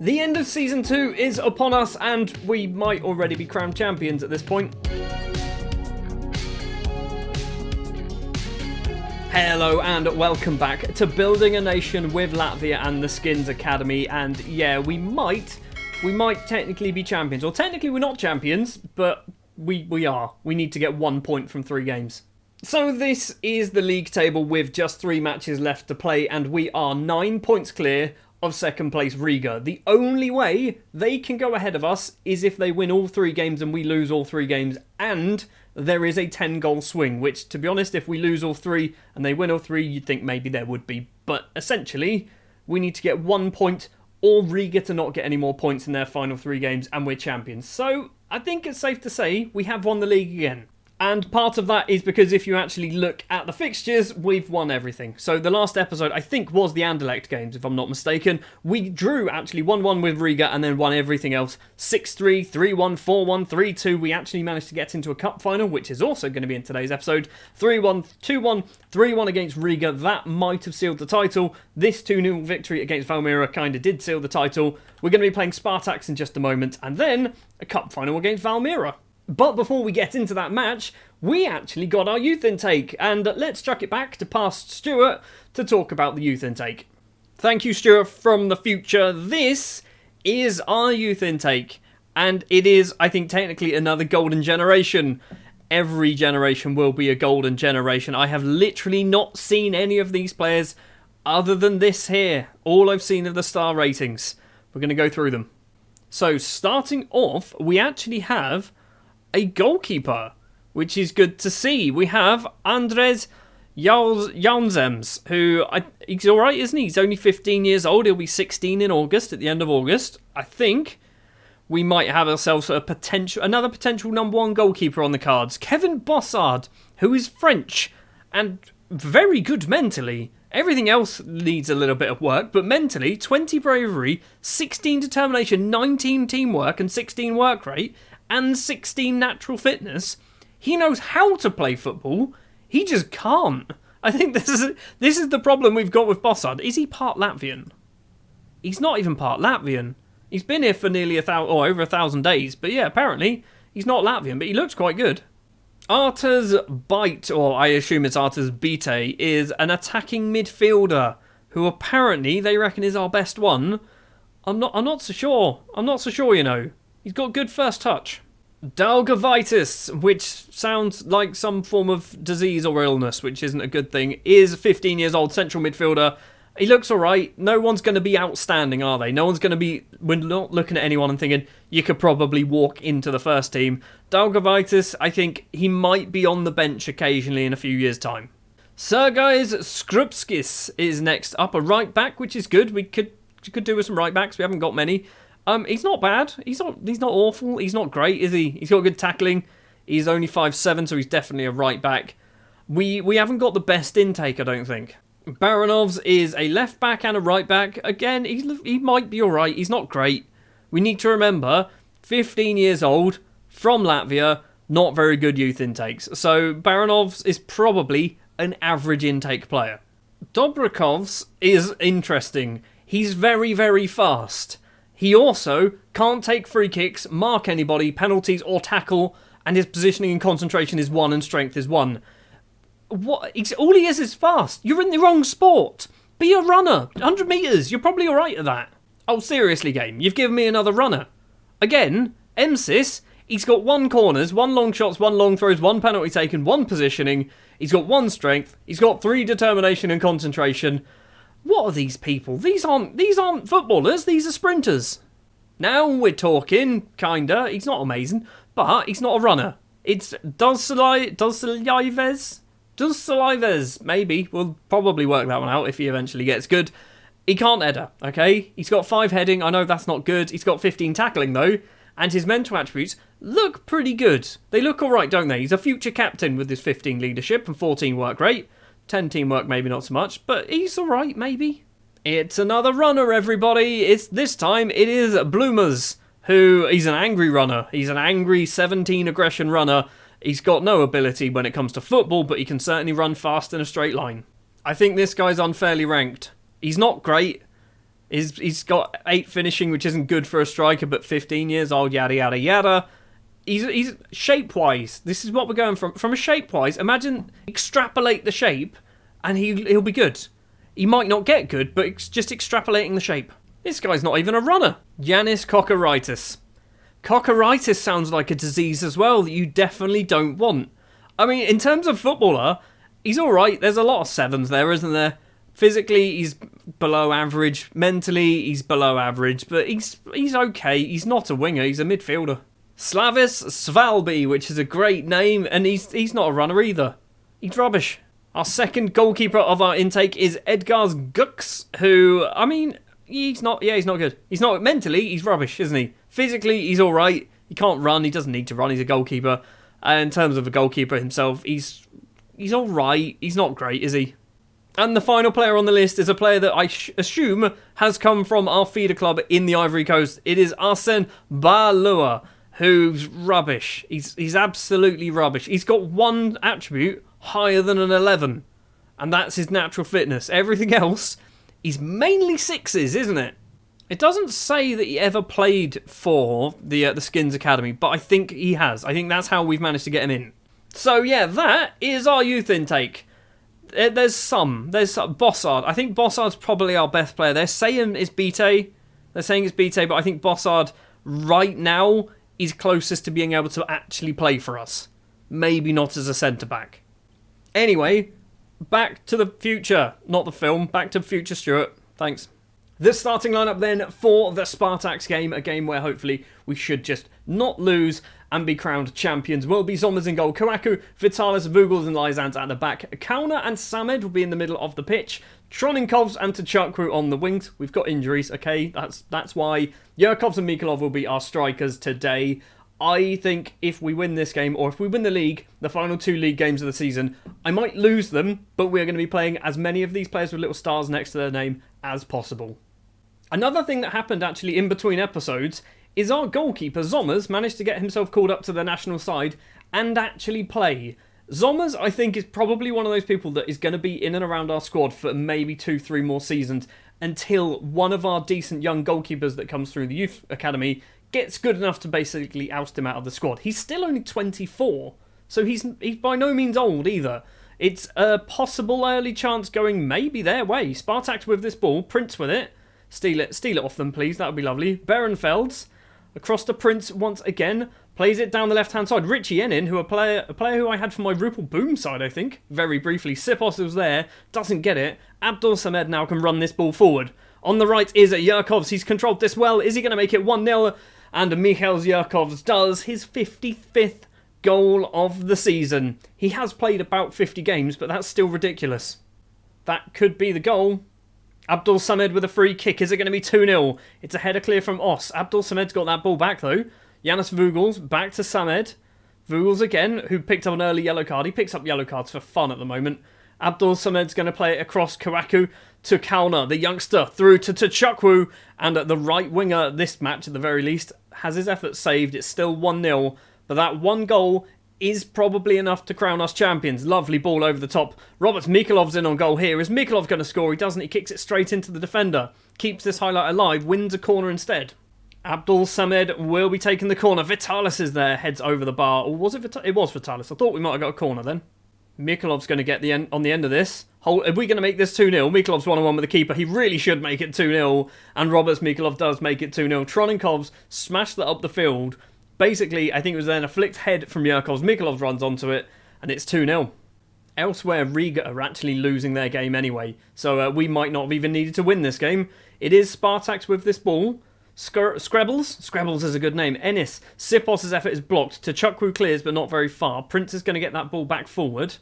The end of Season 2 is upon us, and we might already be crowned champions at this point. Hello and welcome back to Building a Nation with Latvia and the Skinnz Academy, and yeah, we might technically be champions. Or technically we're not champions, but we are. We need to get 1 point from 3 games. So this is the league table with just 3 matches left to play, and we are 9 points clear of second place Riga. The only way they can go ahead of us is if they win all 3 games and we lose all 3 games, and there is a 10-goal swing, which, to be honest, if we lose all 3 and they win all 3, you'd think maybe there would be. But essentially, we need to get 1 point or Riga to not get any more points in their final 3 games, and we're champions. So I think it's safe to say we have won the league again. And part of that is because if you actually look at the fixtures, we've won everything. So the last episode, I think, was the Anderlecht games, if I'm not mistaken. We drew, actually, 1-1 with Riga and then won everything else. 6-3, 3-1, 4-1, 3-2. We actually managed to get into a cup final, which is also going to be in today's episode. 3-1, 2-1, 3-1 against Riga. That might have sealed the title. This 2-0 victory against Valmiera kind of did seal the title. We're going to be playing Spartaks in just a moment. And then a cup final against Valmiera. But before we get into that match, we actually got our youth intake, and let's chuck it back to past Stuart to talk about the youth intake. Thank you, Stuart, from the future. This is our youth intake, and it is, I think, technically another golden generation. Every generation will be a golden generation. I have literally not seen any of these players other than this here. All I've seen are the star ratings. We're going to go through them. So, starting off, we actually have a goalkeeper, which is good to see. We have Andres Jaunzems, who, he's alright, isn't he? He's only 15 years old. He'll be 16 in August, at the end of August. I think we might have ourselves another potential number 1 goalkeeper on the cards. Kevin Bossard, who is French and very good mentally. Everything else needs a little bit of work, but mentally, 20 bravery, 16 determination, 19 teamwork, and 16 work rate, and 16 natural fitness. He knows how to play football. He just can't. I think this is the problem we've got with Bossard. Is he part Latvian? He's not even part Latvian. He's been here for nearly over 1,000 days. But yeah, apparently he's not Latvian, but he looks quite good. Arturs Bite, or I assume it's Arturs Bite, is an attacking midfielder who apparently they reckon is our best one. I'm not so sure. You know. He's got good first touch. Dalgavitis, which sounds like some form of disease or illness, which isn't a good thing, is 15 years old, central midfielder. He looks alright. No one's going to be outstanding, are they? No one's going to be... We're not looking at anyone and thinking, you could probably walk into the first team. Dalgavitis, I think he might be on the bench occasionally in a few years' time. Sergejs Skrupskis is next up, a right back, which is good. We could do with some right backs. We haven't got many. He's not bad. He's not awful. He's not great, is he? He's got good tackling. He's only 5'7", so he's definitely a right back. We haven't got the best intake, I don't think. Baranovs is a left back and a right back. Again, he might be alright. He's not great. We need to remember, 15 years old, from Latvia, not very good youth intakes. So Baranovs is probably an average intake player. Dobrikovs is interesting. He's very, very fast. He also can't take free kicks, mark anybody, penalties or tackle, and his positioning and concentration is 1 and strength is 1. All he is fast. You're in the wrong sport. Be a runner. 100 metres, you're probably alright at that. Oh, seriously, game, you've given me another runner. Again, Msis, he's got 1 corners, 1 long shots, 1 long throws, 1 penalty taken, 1 positioning. He's got 1 strength. He's got 3 determination and concentration. What are these people? These aren't footballers, these are sprinters. Now we're talking, kinda. He's not amazing, but he's not a runner. It's Dulcelives, maybe. We'll probably work that one out if he eventually gets good. He can't header, okay? He's got 5 heading, I know that's not good. He's got 15 tackling though, and his mental attributes look pretty good. They look alright, don't they? He's a future captain with his 15 leadership and 14 work rate. 10 teamwork, maybe not so much, but he's alright, maybe. It's another runner, everybody. This time it is Bloomers, who he's an angry runner. He's an angry 17 aggression runner. He's got no ability when it comes to football, but he can certainly run fast in a straight line. I think this guy's unfairly ranked. He's not great. He's got 8 finishing, which isn't good for a striker, but 15 years old, yada, yada, yada. He's shape-wise, this is what we're going from. From a shape-wise, imagine extrapolate the shape, and he'll be good. He might not get good, but it's just extrapolating the shape. This guy's not even a runner. Yanis Kokoritis. Kokoritis sounds like a disease as well that you definitely don't want. I mean, in terms of footballer, he's alright. There's a lot of 7s there, isn't there? Physically, he's below average. Mentally, he's below average. But he's okay. He's not a winger. He's a midfielder. Slavis Svalby, which is a great name. And he's not a runner either. He's rubbish. Our second goalkeeper of our intake is Edgars Gux, who, I mean, he's not good. He's not, mentally, he's rubbish, isn't he? Physically, he's alright. He can't run. He doesn't need to run. He's a goalkeeper. And in terms of a goalkeeper himself, he's alright. He's not great, is he? And the final player on the list is a player that I assume has come from our feeder club in the Ivory Coast. It is Arsene Balua, who's rubbish. He's absolutely rubbish. He's got one attribute higher than an 11, and that's his natural fitness. Everything else, he's mainly 6s, isn't it? It doesn't say that he ever played for the Skinnz Academy, but I think he has. I think that's how we've managed to get him in. So yeah, that is our youth intake. There's some. Bossard. I think Bossard's probably our best player. They're saying it's Bite, but I think Bossard right now is closest to being able to actually play for us. Maybe not as a centre-back. Anyway, back to the future. Not the film. Back to future Stuart. Thanks. The starting lineup then for the Spartaks game, a game where hopefully we should just not lose and be crowned champions, will be Zombers in goal, Kawaku, Vitalis, Vugels and Lysans at the back, Kauna and Samed will be in the middle of the pitch, Troninkovs and Tachakwu on the wings. We've got injuries, okay, that's why. Yurkovs and Mikolov will be our strikers today. I think if we win this game, or if we win the league, the final 2 league games of the season, I might lose them, but we're going to be playing as many of these players with little stars next to their name as possible. Another thing that happened actually in between episodes is our goalkeeper, Zommers, managed to get himself called up to the national side and actually play. Zommers, I think, is probably one of those people that is going to be in and around our squad for maybe 2-3 more seasons until one of our decent young goalkeepers that comes through the youth academy gets good enough to basically oust him out of the squad. He's still only 24, so he's by no means old either. It's a possible early chance going maybe their way. Spartaks with this ball, Prince with it. Steal it off them, please. That would be lovely. Berenfelds across to Prince once again. Plays it down the left-hand side. Richie Enin, a player who I had for my Rupel Boom side, I think. Very briefly. Sipos was there. Doesn't get it. Abdul Samed now can run this ball forward. On the right is Yurkovs. He's controlled this well. Is he going to make it 1-0? And Mikhail Yurkovs does his 55th goal of the season. He has played about 50 games, but that's still ridiculous. That could be the goal. Abdul Samed with a free kick. Is it going to be 2-0? It's a header clear from Os. Abdul Samed's got that ball back though. Yanis Vugels back to Samed. Vugels again, who picked up an early yellow card. He picks up yellow cards for fun at the moment. Abdul Samed's going to play it across Kawaku to Kauna, the youngster, through to Tachakwu. And the right winger, this match at the very least, has his efforts saved. It's still 1-0. But that one goal is probably enough to crown us champions. Lovely ball over the top. Robert Mikolov's in on goal here. Is Mikolov going to score? He doesn't. He kicks it straight into the defender. Keeps this highlight alive. Wins a corner instead. Abdul Samed will be taking the corner. Vitalis is there. Heads over the bar. Or was it Vitalis? It was Vitalis. I thought we might have got a corner then. Mikolov's going to get on the end of this. Are we going to make this 2-0? Mikolov's 1-on-1 with the keeper. He really should make it 2-0. And Roberts Mikolov does make it 2-0. Troninkovs smashed that up the field. Basically, I think it was then a flicked head from Yurkovs. Mikolov runs onto it, and it's 2-0. Elsewhere, Riga are actually losing their game anyway, so we might not have even needed to win this game. It is Spartaks with this ball. Scrabbles is a good name. Ennis. Sipos' effort is blocked. Tachakwu clears, but not very far. Prince is going to get that ball back forward.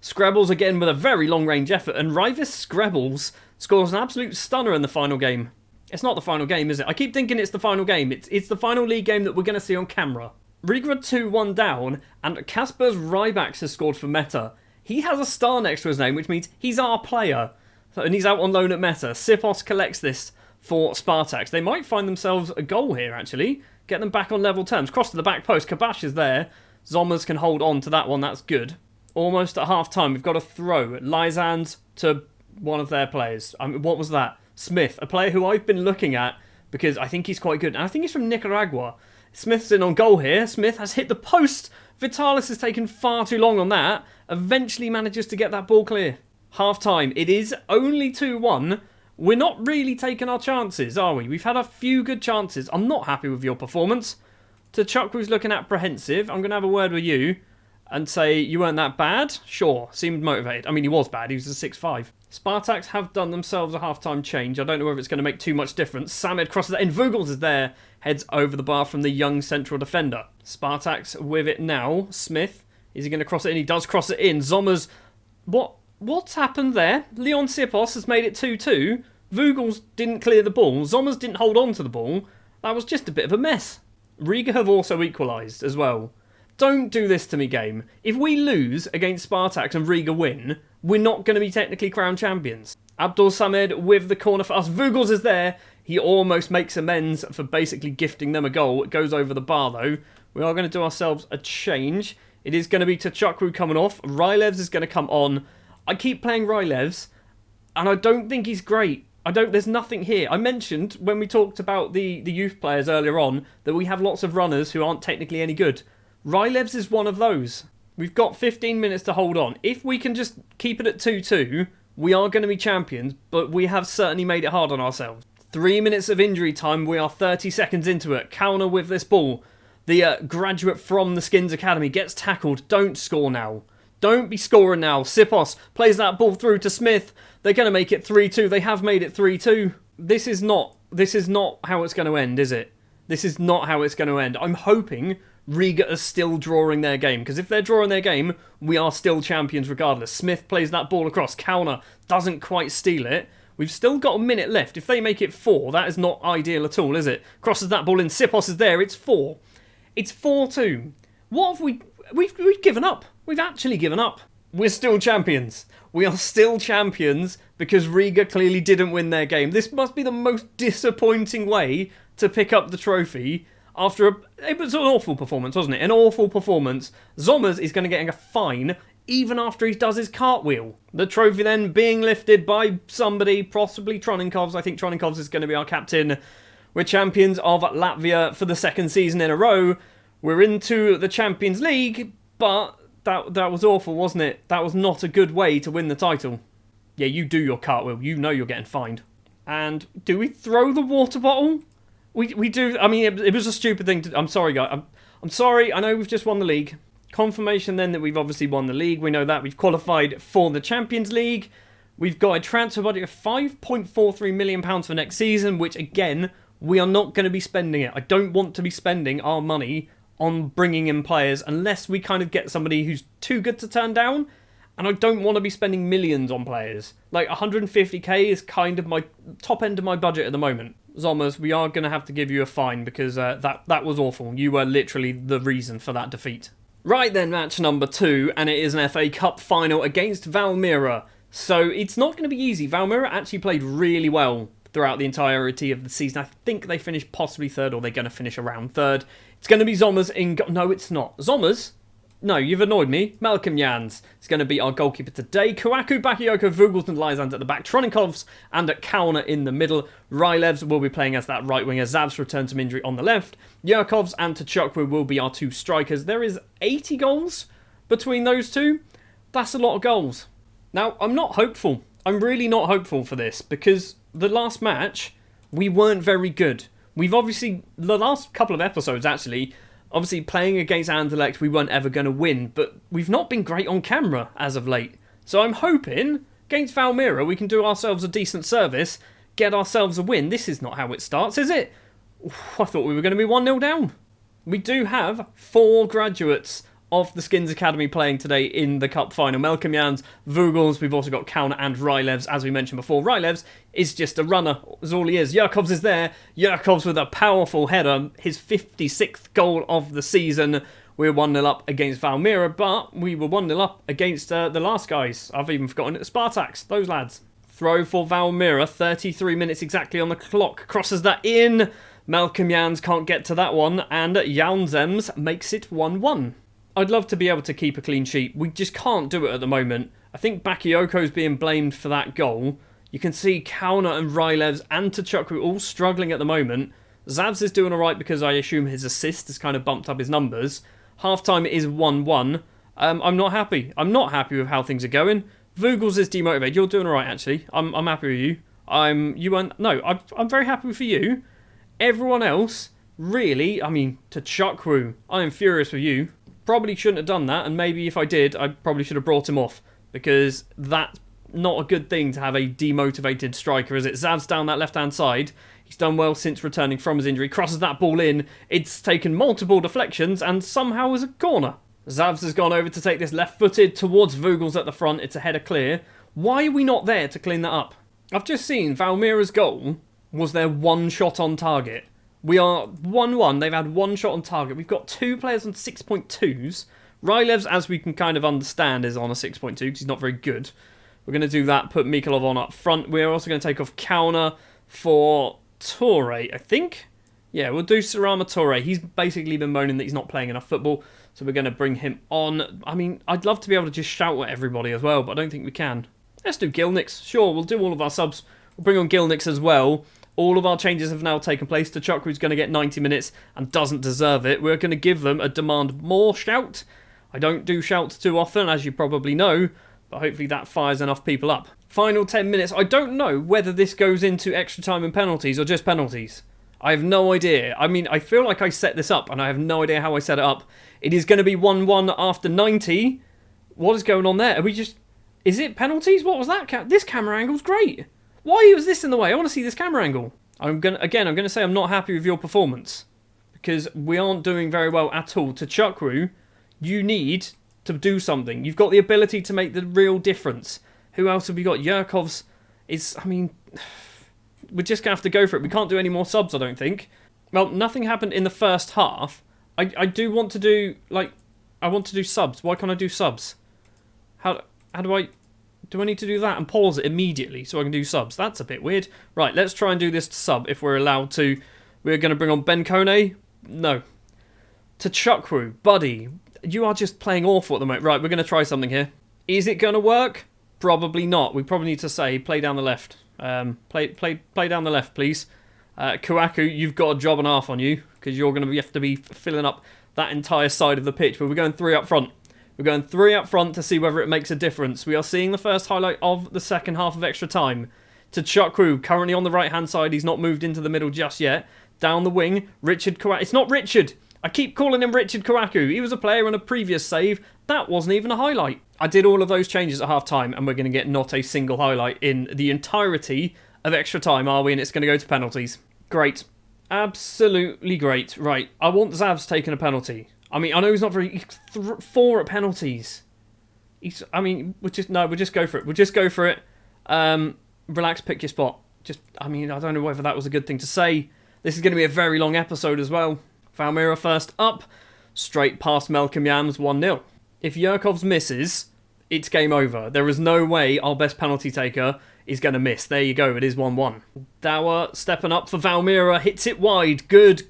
Scrabbles again with a very long-range effort, and Rivis Scrabbles scores an absolute stunner in the final game. It's not the final game, is it? I keep thinking it's the final game. It's the final league game that we're going to see on camera. Riga are 2-1 down, and Kaspers Rybax has scored for Meta. He has a star next to his name, which means he's our player. And he's out on loan at Meta. Sipos collects this for Spartaks. They might find themselves a goal here, actually. Get them back on level terms. Cross to the back post. Kabash is there. Zommers can hold on to that one. That's good. Almost at half-time. We've got a throw. Lysans to one of their players. What was that? Smith, a player who I've been looking at because I think he's quite good. And I think he's from Nicaragua. Smith's in on goal here. Smith has hit the post. Vitalis has taken far too long on that. Eventually manages to get that ball clear. Half time. It is only 2-1. We're not really taking our chances, are we? We've had a few good chances. I'm not happy with your performance. Tuchukru's looking apprehensive. I'm going to have a word with you and say you weren't that bad. Sure, seemed motivated. I mean, he was bad. He was a 6'5". Spartaks have done themselves a half-time change. I don't know whether it's going to make too much difference. Samed crosses that in. Vogels is there. Heads over the bar from the young central defender. Spartaks with it now. Smith. Is he going to cross it in? He does cross it in. Zommers. What's happened there? Leon Sipos has made it 2-2. Vogels didn't clear the ball. Zommers didn't hold on to the ball. That was just a bit of a mess. Riga have also equalised as well. Don't do this to me, game. If we lose against Spartaks and Riga win, we're not going to be technically crowned champions. Abdul Samed with the corner for us. Vogels is there. He almost makes amends for basically gifting them a goal. It goes over the bar, though. We are going to do ourselves a change. It is going to be Tuchukru coming off. Rylevs is going to come on. I keep playing Rylevs, and I don't think he's great. There's nothing here. I mentioned when we talked about the youth players earlier on that we have lots of runners who aren't technically any good. Rylevs is one of those. We've got 15 minutes to hold on. If we can just keep it at 2-2, we are going to be champions, but we have certainly made it hard on ourselves. 3 minutes of injury time. We are 30 seconds into it. Counter with this ball. The graduate from the Skinnz Academy gets tackled. Don't score now. Don't be scoring now. Sipos plays that ball through to Smith. They're going to make it 3-2. They have made it 3-2. This is not how it's going to end, is it? This is not how it's going to end. I'm hoping Riga are still drawing their game, because if they're drawing their game, we are still champions regardless. Smith plays that ball across. Counter doesn't quite steal it. We've still got a minute left. If they make it 4, that is not ideal at all, is it? Crosses that ball in. Sipos is there. It's 4. It's 4-2. What have we... We've given up. We've actually given up. We're still champions. We are still champions because Riga clearly didn't win their game. This must be the most disappointing way to pick up the trophy after it was an awful performance, wasn't it? An awful performance. Zommers is going to get a fine even after he does his cartwheel. The trophy then being lifted by somebody, possibly Troninkovs. I think Troninkovs is going to be our captain. We're champions of Latvia for the second season in a row. We're into the Champions League, but that was awful, wasn't it? That was not a good way to win the title. Yeah, you do your cartwheel. You know you're getting fined. And do we throw the water bottle? We do. I mean, it was a stupid thing to... I'm sorry, guys. I'm sorry. I know we've just won the league. Confirmation then that we've obviously won the league. We know that. We've qualified for the Champions League. We've got a transfer budget of £5.43 million for next season, which, again, we are not going to be spending it. I don't want to be spending our money on bringing in players unless we kind of get somebody who's too good to turn down. And I don't want to be spending millions on players. Like 150k is kind of my top end of my budget at the moment. Zommers, we are going to have to give you a fine because that was awful. You were literally the reason for that defeat. Right then, match number 2, and it is an FA Cup final against Valmiera. So it's not going to be easy. Valmiera actually played really well throughout the entirety of the season. I think they finished possibly 3rd, or they're going to finish around 3rd. It's going to be Zommers in... No, it's not. Zommers? No, you've annoyed me. Malcolm Jans is going to be our goalkeeper today. Kouakou, Bakayoko, Vogels and Lysands at the back. Troninkovs and Kauna in the middle. Rylevs will be playing as that right winger. Zavs returns from injury on the left. Yurkovs and Tuchukwu will be our 2 strikers. There is 80 goals between those two. That's a lot of goals. Now, I'm not hopeful. I'm really not hopeful for this because the last match, we weren't very good. We've obviously, the last couple of episodes actually, obviously playing against Anderlecht, we weren't ever going to win, but we've not been great on camera as of late. So I'm hoping against Valmiera we can do ourselves a decent service, get ourselves a win. This is not how it starts, is it? I thought we were going to be 1-0 down. We do have 4 graduates of the Skinnz Academy playing today in the Cup final. Malcolm Jans, Vogels, we've also got Kauna and Rylevs, as we mentioned before. Rylevs is just a runner, is all he is. Yurkovs is there. Yurkovs with a powerful header, his 56th goal of the season. We're 1-0 up against Valmiera, but we were 1-0 up against the last guys. I've even forgotten it, Spartaks, those lads. Throw for Valmiera, 33 minutes exactly on the clock. Crosses that in. Malcolm Jans can't get to that one, and Jaunzems makes it 1-1. I'd love to be able to keep a clean sheet. We just can't do it at the moment. I think Bakayoko's being blamed for that goal. You can see Kauna and Rylevs and Tachukwu all struggling at the moment. Zavs is doing alright because I assume his assist has kind of bumped up hhis numbers. Half-time is 1-1. I'm not happy. I'm not happy with how things are going. Vogels is demotivated. You're doing alright, actually. I'm happy with you. I'm very happy for you. Everyone else, really, I mean, Tachukwu, I am furious with you. Probably shouldn't have done that, and maybe if I did, I probably should have brought him off. Because that's not a good thing to have a demotivated striker, is it? Zav's down that left-hand side. He's done well since returning from his injury. Crosses that ball in. It's taken multiple deflections, and somehow is a corner. Zavs has gone over to take this left-footed towards Vogels at the front. It's a header clear. Why are we not there to clean that up? I've just seen Valmiera's goal was their one shot on target. We are 1-1. They've had one shot on target. We've got two players on 6.2s. Rylevs, as we can kind of understand, is on a 6.2 because he's not very good. We're going to do that, put Mikolov on up front. We're also going to take off Kauna for Torre, I think. Yeah, we'll do Sarama Torre. He's basically been moaning that he's not playing enough football, so we're going to bring him on. I mean, I'd love to be able to just shout at everybody as well, but I don't think we can. Let's do Gilnix. Sure, we'll do all of our subs. We'll bring on Gilnix as well. All of our changes have now taken place. Tachukru's going to get 90 minutes and doesn't deserve it. We're going to give them a demand more shout. I don't do shouts too often, as you probably know, but hopefully that fires enough people up. Final 10 minutes. I don't know whether this goes into extra time and penalties or just penalties. I have no idea. I mean, I feel like I set this up, and I have no idea how I set it up. It is going to be 1-1 after 90. What is going on there? Are we just... Is it penalties? What was that? This camera angle's great. Why was this in the way? I want to see this camera angle. I'm going to say I'm not happy with your performance. Because we aren't doing very well at all. Tachukwu, you need to do something. You've got the ability to make the real difference. Who else have we got? Yurkov's is... I mean... We're just going to have to go for it. We can't do any more subs, I don't think. Well, nothing happened in the first half. I do want to do... Like... I want to do subs. Why can't I do subs? How do I... Do I need to do that and pause it immediately so I can do subs? That's a bit weird. Right, let's try and do this sub if we're allowed to. We're going to bring on Ben Kone. No. Tachukwu, buddy. You are just playing awful at the moment. Right, we're going to try something here. Is it going to work? Probably not. We probably need to say, play down the left. Play down the left, please. Kouakou, you've got a job and a half on you because you're going to have to be filling up that entire side of the pitch. But we're going 3 up front. We're going 3 up front to see whether it makes a difference. We are seeing the first highlight of the second half of extra time. Tachukwu, currently on the right-hand side. He's not moved into the middle just yet. Down the wing, Richard Kouakou. It's not Richard. I keep calling him Richard Kouakou. He was a player in a previous save. That wasn't even a highlight. I did all of those changes at half-time, and we're going to get not a single highlight in the entirety of extra time, are we? And it's going to go to penalties. Great. Absolutely great. Right, I want Zavs taking a penalty. I mean, I know he's not very... 4 at penalties. We'll just go for it. We'll just go for it. Relax, pick your spot. I don't know whether that was a good thing to say. This is going to be a very long episode as well. Valmiera first up. Straight past Malcolm Yams, 1-0. If Yurkovs misses, it's game over. There is no way our best penalty taker is going to miss. There you go. It is 1-1. Dower stepping up for Valmiera. Hits it wide. Good.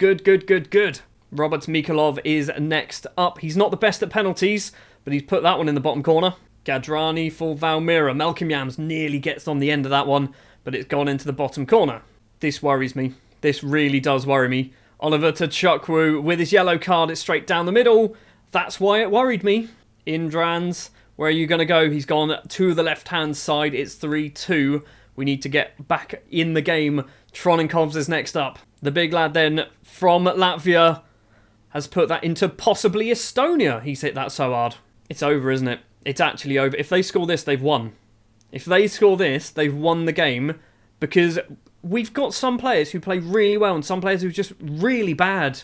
Robert Mikolov is next up. He's not the best at penalties, but he's put that one in the bottom corner. Gadrani for Valmiera. Malcolm Yams nearly gets on the end of that one, but it's gone into the bottom corner. This worries me. This really does worry me. Oliver Tachukwu with his yellow card. It's straight down the middle. That's why it worried me. Indrans, where are you going to go? He's gone to the left-hand side. It's 3-2. We need to get back in the game. Troninkovs is next up. The big lad then from Latvia has put that into possibly Estonia. He's hit that so hard. It's over, isn't it? It's actually over. If they score this, they've won. If they score this, they've won the game because we've got some players who play really well and some players who are just really bad.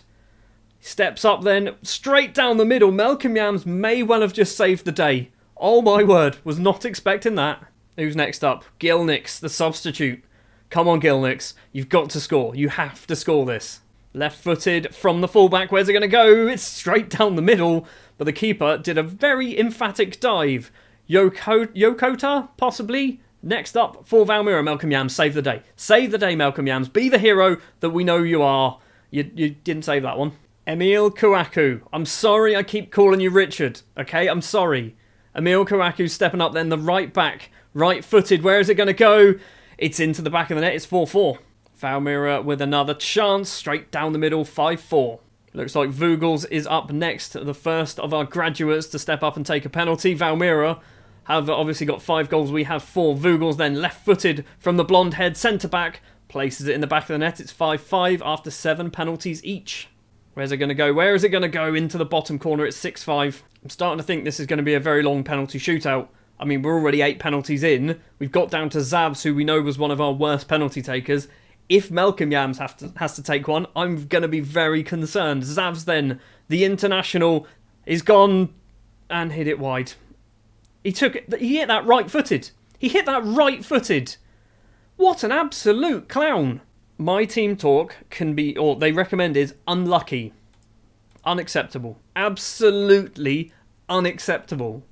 Steps up then, straight down the middle. Malcolm Yams may well have just saved the day. Oh my word, was not expecting that. Who's next up? Gilnix, the substitute. Come on, Gilnix. You've got to score. You have to score this. Left-footed from the fullback. Where's it going to go? It's straight down the middle. But the keeper did a very emphatic dive. Yokota, possibly. Next up for Valmiera. Malcolm Yams, save the day. Save the day, Malcolm Yams. Be the hero that we know you are. You didn't save that one. Emil Kouakou. I'm sorry I keep calling you Richard. Okay, I'm sorry. Emil Kouakou stepping up then. The right back. Right-footed. Where is it going to go? It's into the back of the net. It's 4-4. Valmira with another chance. Straight down the middle, 5-4. Looks like Vogels is up next, the first of our graduates to step up and take a penalty. Valmira have obviously got 5 goals. We have 4. Vogels then left-footed from the blonde head centre-back. Places it in the back of the net. It's 5-5 after 7 penalties each. Where's it going to go? Where is it going to go? Into the bottom corner. It's 6-5. I'm starting to think this is going to be a very long penalty shootout. I mean, we're already 8 penalties in. We've got down to Zavs, who we know was one of our worst penalty takers. If Malcolm Yams has to take one, I'm going to be very concerned. Zavs then, the international, is gone and hit it wide. He hit that right-footed. He hit that right-footed. What an absolute clown. My team talk can be, or they recommend is, unlucky. Unacceptable. Absolutely unacceptable.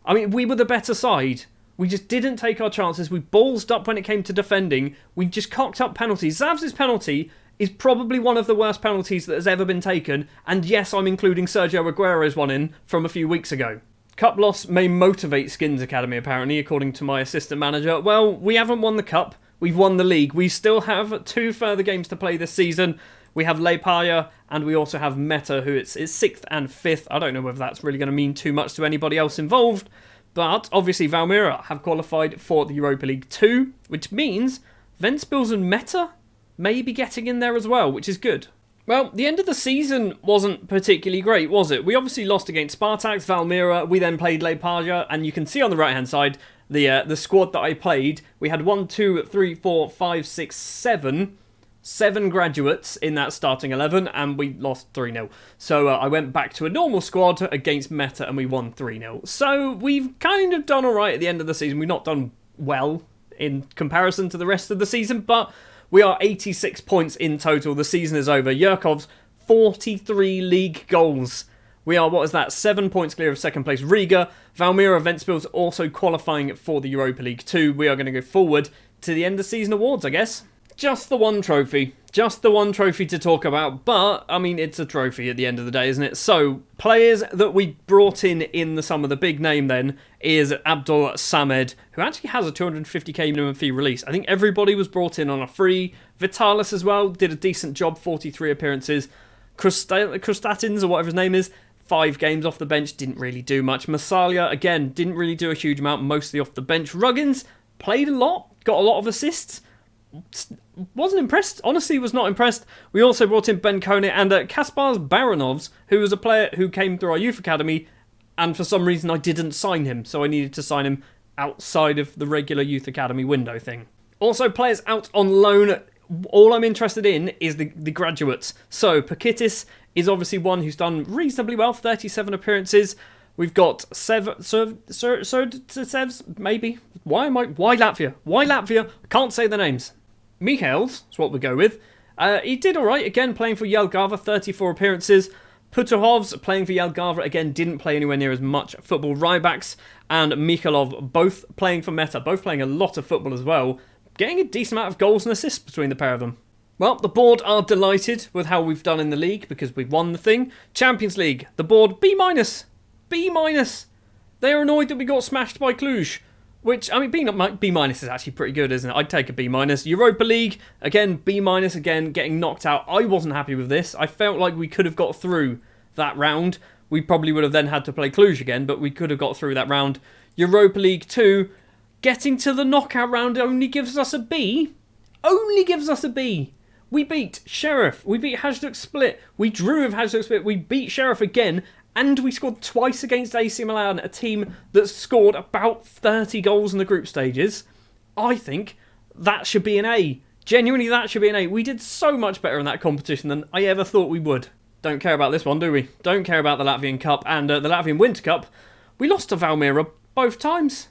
I mean, we were the better side. We just didn't take our chances. We ballsed up when it came to defending. We just cocked up penalties. Zavs' penalty is probably one of the worst penalties that has ever been taken. And yes, I'm including Sergio Aguero's one in from a few weeks ago. Cup loss may motivate Skinnz Academy, apparently, according to my assistant manager. Well, we haven't won the cup. We've won the league. We still have 2 further games to play this season. We have Latvian and we also have Meta, who is 6th and 5th. I don't know whether that's really going to mean too much to anybody else involved. But obviously Valmira have qualified for the Europa League 2, which means Ventspils and Meta may be getting in there as well, which is good. Well, the end of the season wasn't particularly great, was it? We obviously lost against Spartaks, Valmira. We then played Latvian, and you can see on the right-hand side the squad that I played. We had 1, 2, 3, 4, 5, 6, 7 graduates in that starting 11, and we lost 3-0. So I went back to a normal squad against Meta, and we won 3-0. So we've kind of done all right at the end of the season. We've not done well in comparison to the rest of the season, but we are 86 points in total. The season is over. Yurkov's 43 league goals. We are, 7 points clear of second place Riga. Valmira Ventspils also qualifying for the Europa League 2. We are going to go forward to the end of season awards, I guess. Just the one trophy. Just the one trophy to talk about. But, I mean, it's a trophy at the end of the day, isn't it? So, players that we brought in the summer, the big name then, is Abdul Samed, who actually has a 250k minimum fee release. I think everybody was brought in on a free. Vitalis as well, did a decent job, 43 appearances. Krustatins, or whatever his name is, 5 games off the bench, didn't really do much. Masalia, again, didn't really do a huge amount, mostly off the bench. Ruggins, played a lot, got a lot of assists. Wasn't impressed, honestly was not impressed. We also brought in Ben Kone and Kaspars Baranovs, who was a player who came through our youth academy, and for some reason I didn't sign him, so I needed to sign him outside of the regular youth academy window thing. Also, players out on loan. All I'm interested in is the graduates. So, Pakitis is obviously one who's done reasonably well, 37 appearances. We've got Sevs, maybe. Why Latvia? Why Latvia? I can't say the names. Mikhails is what we go with. He did alright, again, playing for Jelgava, 34 appearances. Putuhovs, playing for Jelgava, again, didn't play anywhere near as much football. Rybaks and Mikhailov, both playing for Meta, both playing a lot of football as well. Getting a decent amount of goals and assists between the pair of them. Well, the board are delighted with how we've done in the league because we've won the thing. Champions League, the board B-. B-. They're annoyed that we got smashed by Cluj. Which, I mean, B- is actually pretty good, isn't it? I'd take a B-. Europa League, again, B-, again, getting knocked out. I wasn't happy with this. I felt like we could have got through that round. We probably would have then had to play Cluj again, but we could have got through that round. Europa League 2, getting to the knockout round only gives us a B. Only gives us a B. We beat Sheriff. We beat Hajduk Split. We drew with Hajduk Split. We beat Sheriff again. And we scored twice against AC Milan, a team that scored about 30 goals in the group stages. I think that should be an A. Genuinely, that should be an A. We did so much better in that competition than I ever thought we would. Don't care about this one, do we? Don't care about the Latvian Cup and the Latvian Winter Cup. We lost to Valmira both times.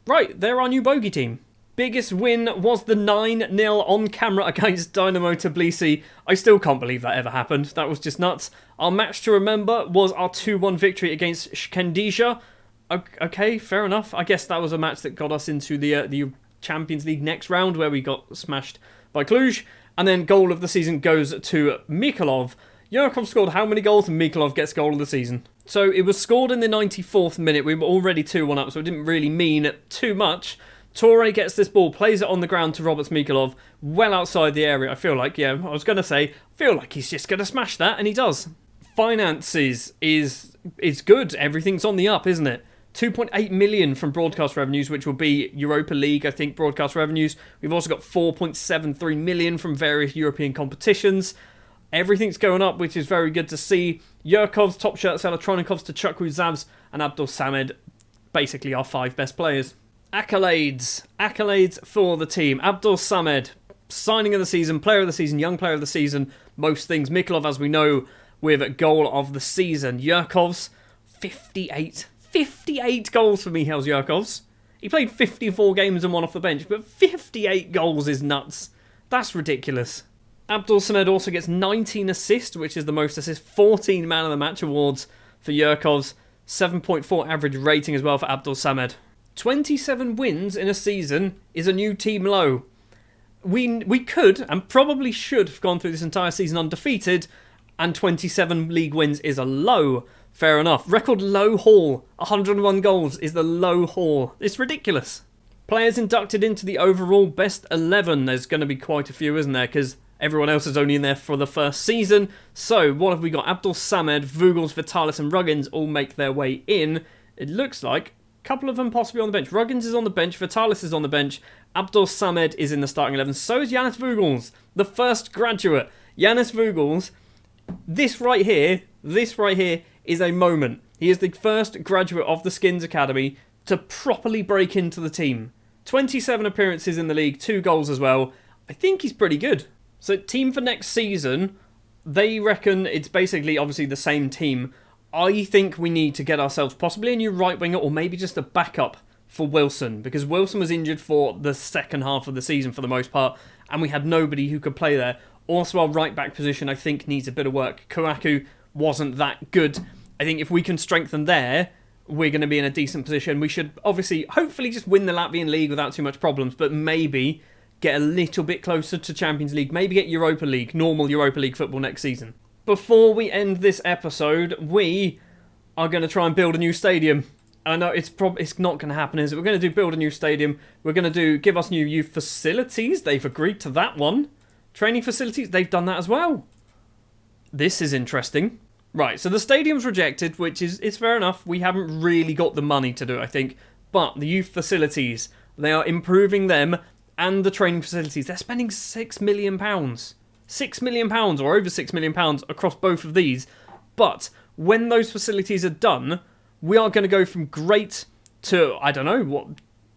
Right, they're our new bogey team. Biggest win was the 9-0 on camera against Dynamo Tbilisi. I still can't believe that ever happened. That was just nuts. Our match to remember was our 2-1 victory against Shkendija. Okay, fair enough. I guess that was a match that got us into the Champions League next round where we got smashed by Cluj. And then goal of the season goes to Mikhailov. Yurkov scored how many goals and Mikhailov gets goal of the season? So it was scored in the 94th minute. We were already 2-1 up, so it didn't really mean too much. Torre gets this ball, plays it on the ground to Roberts Mikolov, well outside the area. I feel like, I was going to say, I feel like he's just going to smash that, and he does. Finances is good. Everything's on the up, isn't it? 2.8 million from broadcast revenues, which will be Europa League, I think, broadcast revenues. We've also got 4.73 million from various European competitions. Everything's going up, which is very good to see. Yurkov's, Top Shirts, Elektronikov's, Tachukwu, Zavs, and Abdul Samed, basically our 5 best players. Accolades for the team. Abdul Samed, signing of the season, player of the season, young player of the season, most things. Mikolov, as we know, with goal of the season. Yurkov's, 58 goals for Mihail Yurkov's. He played 54 games and one off the bench, but 58 goals is nuts. That's ridiculous. Abdul Samed also gets 19 assists, which is the most assists. 14 Man of the Match awards for Yurkov's. 7.4 average rating as well for Abdul Samed. 27 wins in a season is a new team low. We could and probably should have gone through this entire season undefeated, and 27 league wins is a low. Fair enough. Record low haul. 101 goals is the low haul. It's ridiculous. Players inducted into the overall best 11. There's going to be quite a few, isn't there? Because everyone else is only in there for the first season. So, what have we got? Abdul Samed, Vugels, Vitalis and Ruggins all make their way in. It looks like a couple of them possibly on the bench. Ruggins is on the bench. Vitalis is on the bench. Abdul Samed is in the starting 11. So is Yanis Vugels, the first graduate. Yanis Vugels, this right here is a moment. He is the first graduate of the Skinnz Academy to properly break into the team. 27 appearances in the league, 2 goals as well. I think he's pretty good. So team for next season, they reckon it's basically obviously the same team. I think we need to get ourselves possibly a new right winger or maybe just a backup for Wilson, because Wilson was injured for the second half of the season for the most part, and we had nobody who could play there. Also, our right back position, I think, needs a bit of work. Kouakou wasn't that good. I think if we can strengthen there, we're going to be in a decent position. We should obviously, hopefully, just win the Latvian League without too much problems, but maybe get a little bit closer to Champions League. Maybe get Europa League, normal Europa League football next season. Before we end this episode, we are going to try and build a new stadium. I know it's not going to happen, is it? We're going to build a new stadium. We're going to give us new youth facilities. They've agreed to that one. Training facilities, they've done that as well. This is interesting. Right, so the stadium's rejected, which is fair enough. We haven't really got the money to do it, I think. But the youth facilities, they are improving them and the training facilities. They're spending £6 million. £6 million or over £6 million across both of these. But when those facilities are done, we are going to go from great to, I don't know, what,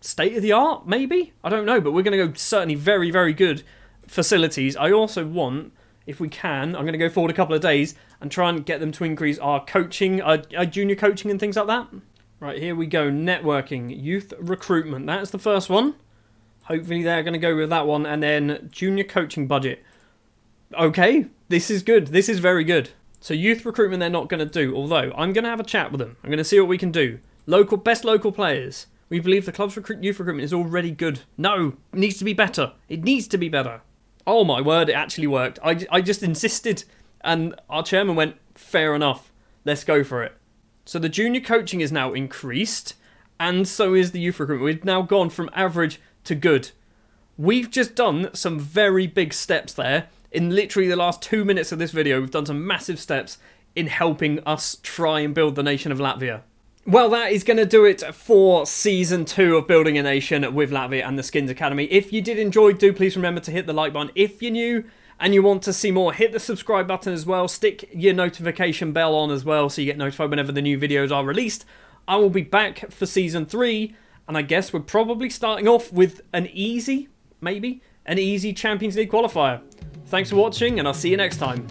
state of the art, maybe? I don't know, but we're going to go certainly very, very good facilities. I also want, if we can, I'm going to go forward a couple of days and try and get them to increase our coaching, our junior coaching and things like that. Right, here we go. Networking, youth recruitment. That's the first one. Hopefully they're going to go with that one. And then junior coaching budget. Okay, this is good. This is very good. So youth recruitment they're not going to do, although I'm going to have a chat with them. I'm going to see what we can do. Best local players. We believe the club's youth recruitment is already good. No, it needs to be better. It needs to be better. Oh my word, it actually worked. I just insisted, and our chairman went, fair enough, let's go for it. So the junior coaching is now increased, and so is the youth recruitment. We've now gone from average to good. We've just done some very big steps there. In literally the last 2 minutes of this video, we've done some massive steps in helping us try and build the nation of Latvia. Well, that is going to do it for Season 2 of Building a Nation with Latvia and the Skinnz Academy. If you did enjoy, do please remember to hit the like button. If you're new and you want to see more, hit the subscribe button as well. Stick your notification bell on as well so you get notified whenever the new videos are released. I will be back for Season 3, and I guess we're probably starting off with an easy Champions League qualifier. Thanks for watching, and I'll see you next time.